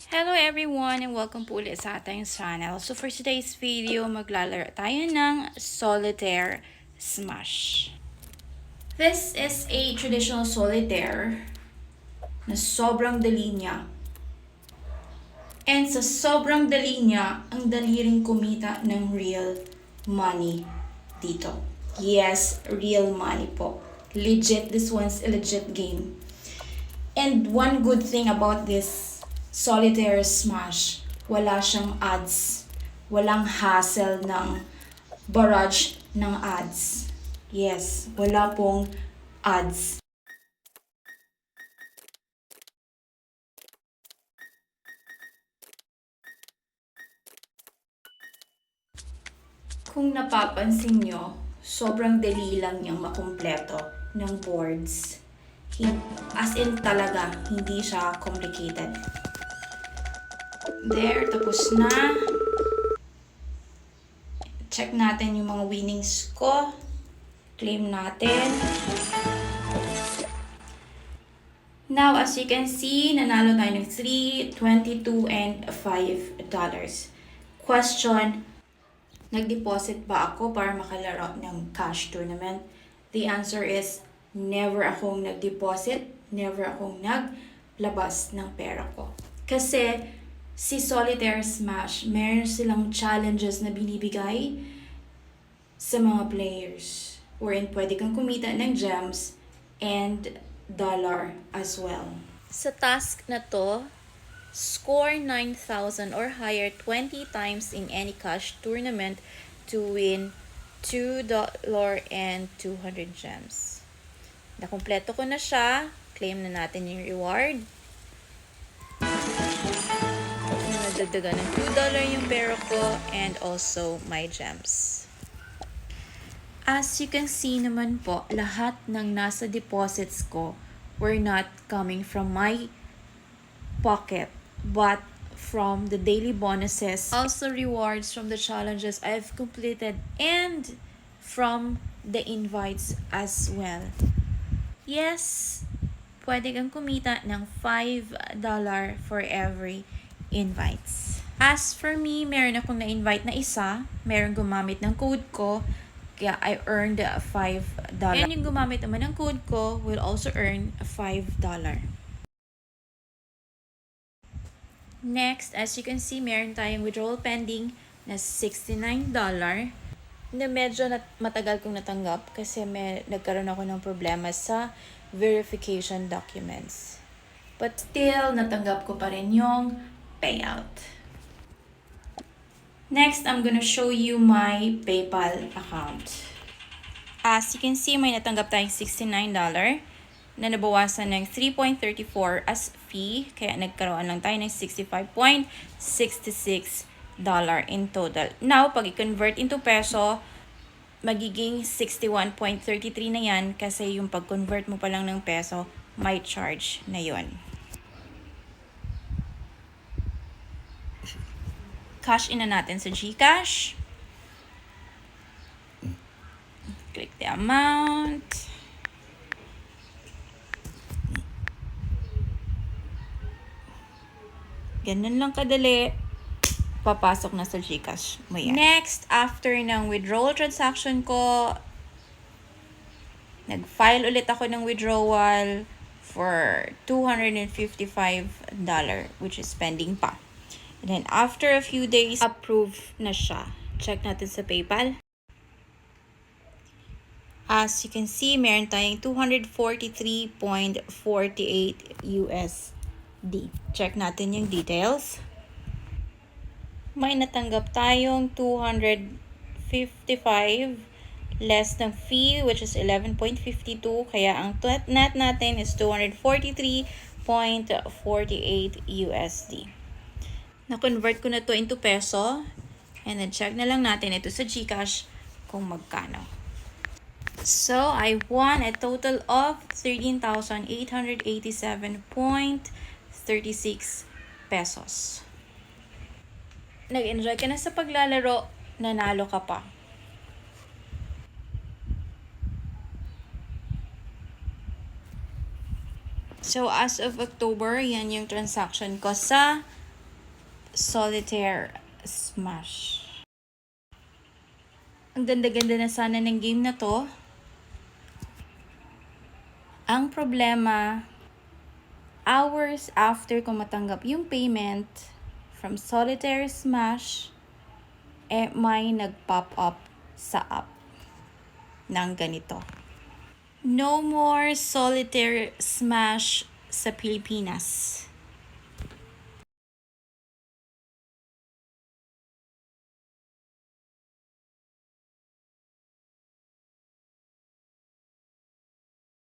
Hello everyone and welcome po ulit sa ating channel. So for today's video, maglalaro tayo ng Solitaire Smash. This is a traditional solitaire na sobrang dali niya. And sa sobrang dali niya, ang dali ring kumita ng real money dito. Yes, real money po. Legit, this one's a legit game. And one good thing about this Solitaire Smash, wala siyang ads. Walang hassle ng barrage ng ads. Yes, wala pong ads. Kung napapansin nyo, sobrang dali lang niyang makumpleto ng boards. As in talaga, hindi siya complicated. There, tapos na. Check natin yung mga winnings ko. Claim natin. Now, as you can see, nanalo tayo ng 3, 22, and $5. Question, nag-deposit ba ako para makalaro ng cash tournament? The answer is, never akong nag-deposit, never akong naglabas ng pera ko. Kasi, si Solitaire Smash, meron silang challenges na binibigay sa mga players. Wherein pwede kang kumita ng gems and dollar as well. Sa task na to, score 9,000 or higher 20 times in any cash tournament to win $2 and 200 gems. Nakumpleto ko na siya. Claim na natin yung reward. Nadagdagan ng $2 yung pera ko and also my gems. As you can see naman po, lahat ng nasa deposits ko were not coming from my pocket, but from the daily bonuses, also rewards from the challenges I've completed, and from the invites as well. Yes, pwede kang kumita ng $5 for every invites. As for me, meron akong na-invite na isa, meron gumamit ng code ko, kaya I earned $5. And yung gumamit naman ng code ko will also earn $5. Next, as you can see, meron tayong withdrawal pending na $69 na medyo matagal kong natanggap kasi nagkaroon ako ng problema sa verification documents. But still, natanggap ko pa rin yung payout. Next, I'm gonna show you my PayPal account. As you can see, may natanggap tayong $69 na nabawasan ng 3.34 as fee. Kaya nagkaroon lang tayo ng $65.66 in total. Now, pag i-convert into peso, magiging 61.33 na yan kasi yung pag-convert mo pa lang ng peso, may charge na yon. Cash in na natin sa GCash. Click the amount. Ganun lang kadali. Papasok na sa GCash mo yan. Next, after ng withdrawal transaction ko, nag-file ulit ako ng withdrawal for $255, which is pending pa. And then after a few days, approve na siya. Check natin sa PayPal. As you can see, meron tayong 243.48 USD. Check natin yung details. May natanggap tayong 255 less ng fee, which is 11.52. Kaya ang net natin is 243.48 USD. Na-convert ko na to into peso. And then check na lang natin ito sa GCash kung magkano. So, I won a total of 13,887.36 pesos. Nag-enjoy ka na sa paglalaro, nanalo ka pa. So, as of October, yan yung transaction ko sa Solitaire Smash. Ang ganda-ganda na sana ng game na to. Ang problema, hours after ko matanggap yung payment from Solitaire Smash, may nag-pop up sa app ng ganito. No more Solitaire Smash sa Pilipinas.